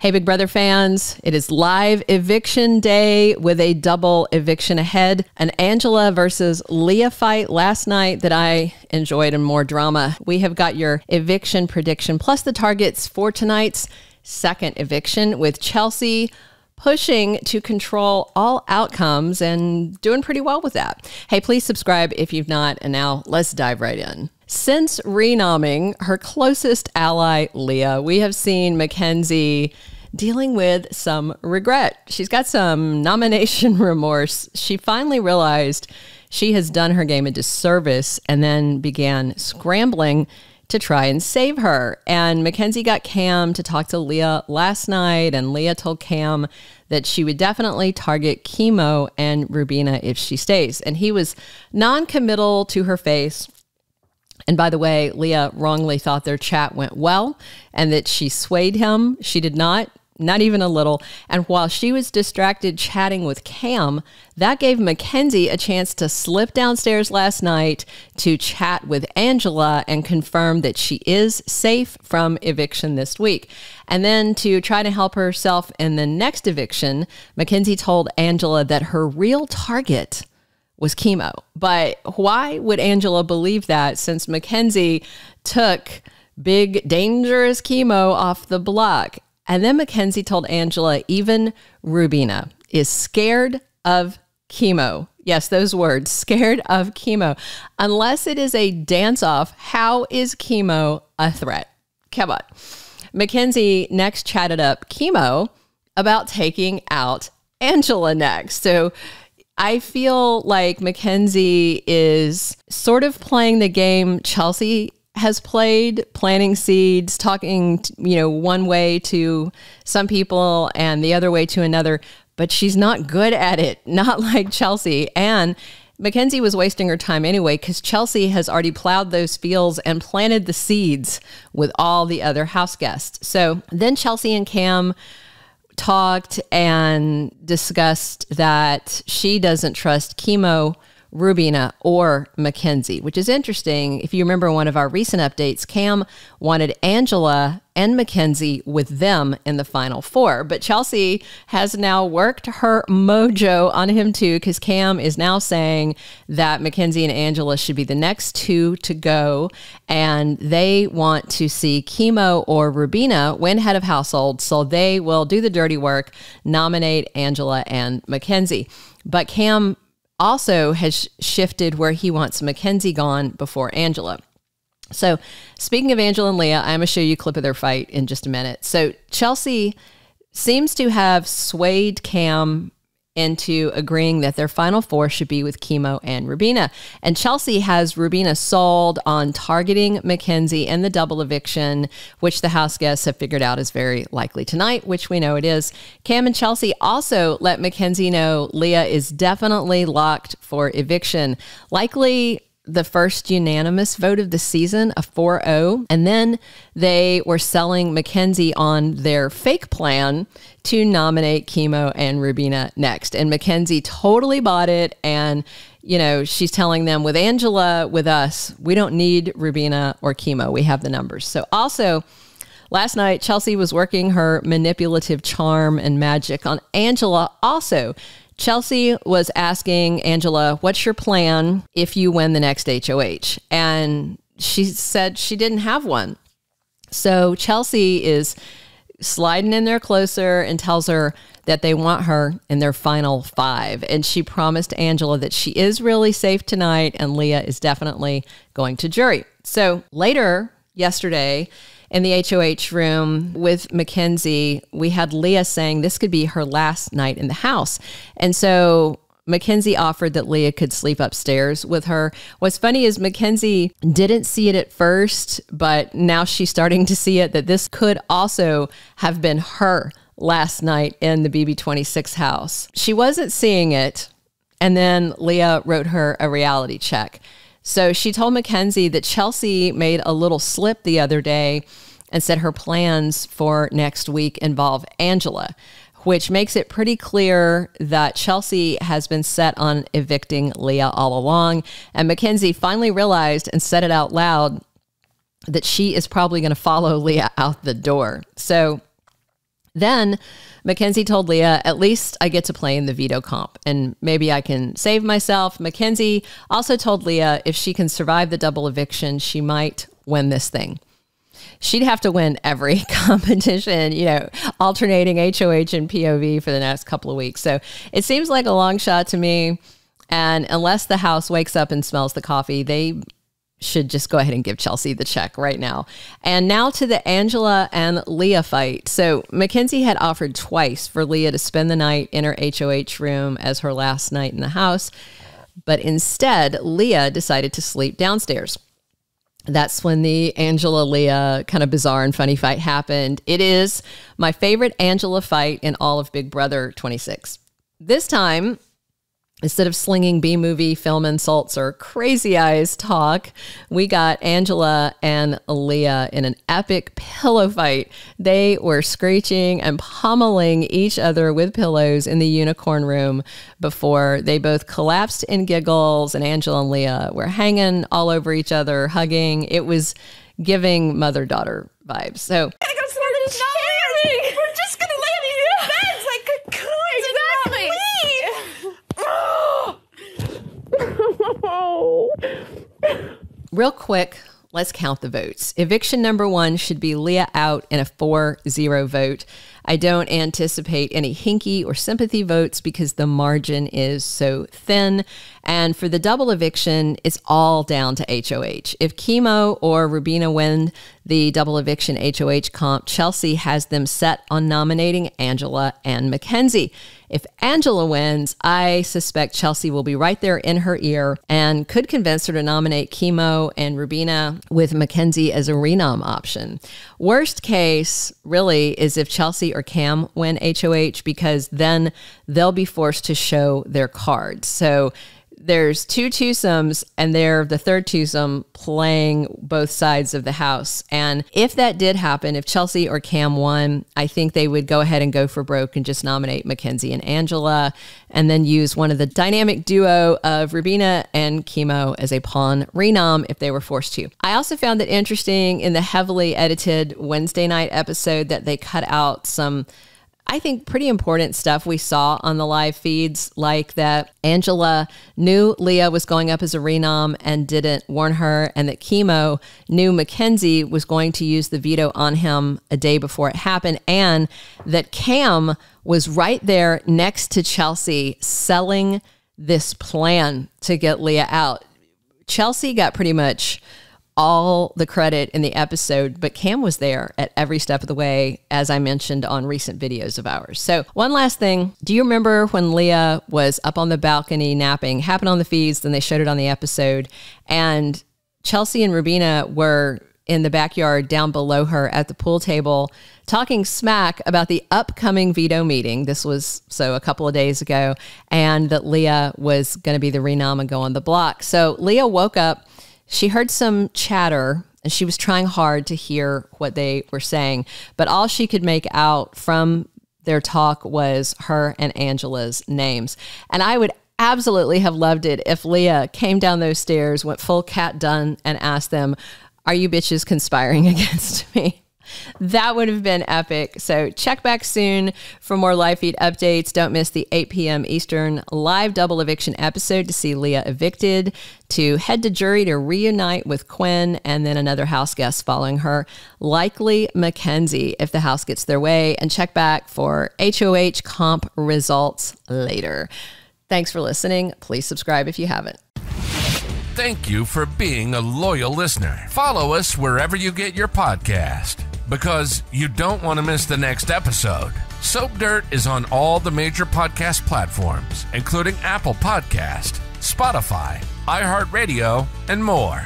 Hey, Big Brother fans, it is live eviction day with a double eviction ahead. An Angela versus Leah fight last night that I enjoyed and more drama. We have got your eviction prediction plus the targets for tonight's second eviction with Chelsie pushing to control all outcomes and doing pretty well with that. Hey, please subscribe if you've not. And now let's dive right in. Since re-nomming her closest ally, Leah, we have seen Makensy dealing with some regret. She's got some nomination remorse. She finally realized she has done her game a disservice and then began scrambling to try and save her. And Makensy got Cam to talk to Leah last night, and Leah told Cam that she would definitely target Kimo and Rubina if she stays. And he was non-committal to her face. And by the way, Leah wrongly thought their chat went well and that she swayed him. She did not even a little. And while she was distracted chatting with Cam, that gave Makensy a chance to slip downstairs last night to chat with Angela and confirm that she is safe from eviction this week. And then to try to help herself in the next eviction, Makensy told Angela that her real target was Kimo. But why would Angela believe that, since Makensy took big, dangerous Kimo off the block? And then Makensy told Angela even Rubina is scared of Kimo. Yes, those words, scared of Kimo. Unless it is a dance-off, how is Kimo a threat? Come on. Makensy next chatted up Kimo about taking out Angela next. So I feel like Makensy is sort of playing the game Chelsie has played, planting seeds, talking, one way to some people and the other way to another, but she's not good at it, not like Chelsie. And Makensy was wasting her time anyway, because Chelsie has already plowed those fields and planted the seeds with all the other house guests. So then Chelsie and Cam talked and discussed that she doesn't trust Kimo, Rubina, or Makensy, which is interesting. If you remember one of our recent updates, Cam wanted Angela and Makensy with them in the final four, but Chelsie has now worked her mojo on him too, because Cam is now saying that Makensy and Angela should be the next two to go, and they want to see Kimo or Rubina win head of household, so they will do the dirty work, nominate Angela and Makensy. But Cam also has shifted where he wants Makensy gone before Angela. So speaking of Angela and Leah, I'm going to show you a clip of their fight in just a minute. So Chelsie seems to have swayed Cam into agreeing that their final four should be with Kimo and Rubina. And Chelsie has Rubina sold on targeting Makensy and the double eviction, which the house guests have figured out is very likely tonight, which we know it is. Cam and Chelsie also let Makensy know Leah is definitely locked for eviction, likely the first unanimous vote of the season, a 4-0. And then they were selling Makensy on their fake plan to nominate Kimo and Rubina next. And Makensy totally bought it. And, she's telling them, with Angela, with us, we don't need Rubina or Kimo. We have the numbers. So also, last night, Chelsie was working her manipulative charm and magic on Angela also. Chelsie was asking Angela, what's your plan if you win the next HOH? And she said she didn't have one. So Chelsie is sliding in there closer and tells her that they want her in their final five. And she promised Angela that she is really safe tonight and Leah is definitely going to jury. So later yesterday, in the HOH room with Makensy, we had Leah saying this could be her last night in the house. And so Makensy offered that Leah could sleep upstairs with her. What's funny is Makensy didn't see it at first, but now she's starting to see it, that this could also have been her last night in the BB26 house. She wasn't seeing it, and then Leah wrote her a reality check. So she told Makensy that Chelsie made a little slip the other day and said her plans for next week involve Angela, which makes it pretty clear that Chelsie has been set on evicting Leah all along. And Makensy finally realized and said it out loud that she is probably going to follow Leah out the door. So Then Makensy told Leah, at least I get to play in the veto comp and maybe I can save myself. Makensy also told Leah if she can survive the double eviction, she might win this thing. She'd have to win every competition, alternating HOH and POV for the next couple of weeks. So it seems like a long shot to me. And unless the house wakes up and smells the coffee, they should just go ahead and give Chelsie the check right now. And now to the Angela and Leah fight. So Makensy had offered twice for Leah to spend the night in her HOH room as her last night in the house. But instead, Leah decided to sleep downstairs. That's when the Angela-Leah kind of bizarre and funny fight happened. It is my favorite Angela fight in all of Big Brother 26. This time, instead of slinging B-movie film insults or crazy eyes talk, we got Angela and Leah in an epic pillow fight. They were screeching and pummeling each other with pillows in the unicorn room before they both collapsed in giggles, and Angela and Leah were hanging all over each other, hugging. It was giving mother-daughter vibes. So We're just gonna lay on these beds like cocoons. Exactly. Real quick, let's count the votes. Eviction number 1 should be Leah out in a 4-0 vote. I don't anticipate any hinky or sympathy votes because the margin is so thin. And for the double eviction, it's all down to HOH. If Kimo or Rubina win the double eviction HOH comp, Chelsie has them set on nominating Angela and Makensy. If Angela wins, I suspect Chelsie will be right there in her ear and could convince her to nominate Kimo and Rubina with Makensy as a re-nom option. Worst case, really, is if Chelsie or Cam win HOH, because then they'll be forced to show their cards. So there's 2 twosomes, and they're the third twosome playing both sides of the house. And if that did happen, if Chelsie or Cam won, I think they would go ahead and go for broke and just nominate Makensy and Angela, and then use one of the dynamic duo of Rubina and Kimo as a pawn re-nom if they were forced to. I also found it interesting in the heavily edited Wednesday night episode that they cut out some, I think, pretty important stuff we saw on the live feeds, like that Angela knew Leah was going up as a re-nom and didn't warn her, and that Kimo knew Makensy was going to use the veto on him a day before it happened, and that Cam was right there next to Chelsie selling this plan to get Leah out. Chelsie got pretty much all the credit in the episode, but Cam was there at every step of the way, as I mentioned on recent videos of ours. So one last thing. Do you remember when Leah was up on the balcony napping? Happened on the feeds, then they showed it on the episode, and Chelsie and Rubina were in the backyard down below her at the pool table talking smack about the upcoming veto meeting. This was a couple of days ago, and that Leah was going to be the re-nom and go on the block. So Leah woke up. She heard some chatter, and she was trying hard to hear what they were saying, but all she could make out from their talk was her and Angela's names. And I would absolutely have loved it if Leah came down those stairs, went full Cat Dunn, and asked them, "Are you bitches conspiring against me?" That would have been epic. So check back soon for more live feed updates. Don't miss the 8 p.m. Eastern live double eviction episode to see Leah evicted, to head to jury to reunite with Quinn, and then another house guest following her, likely Makensy, if the house gets their way. And check back for HOH comp results later. Thanks for listening. Please subscribe if you haven't. Thank you for being a loyal listener. Follow us wherever you get your podcast, because you don't want to miss the next episode. Soap Dirt is on all the major podcast platforms, including Apple Podcast, Spotify, iHeartRadio, and more.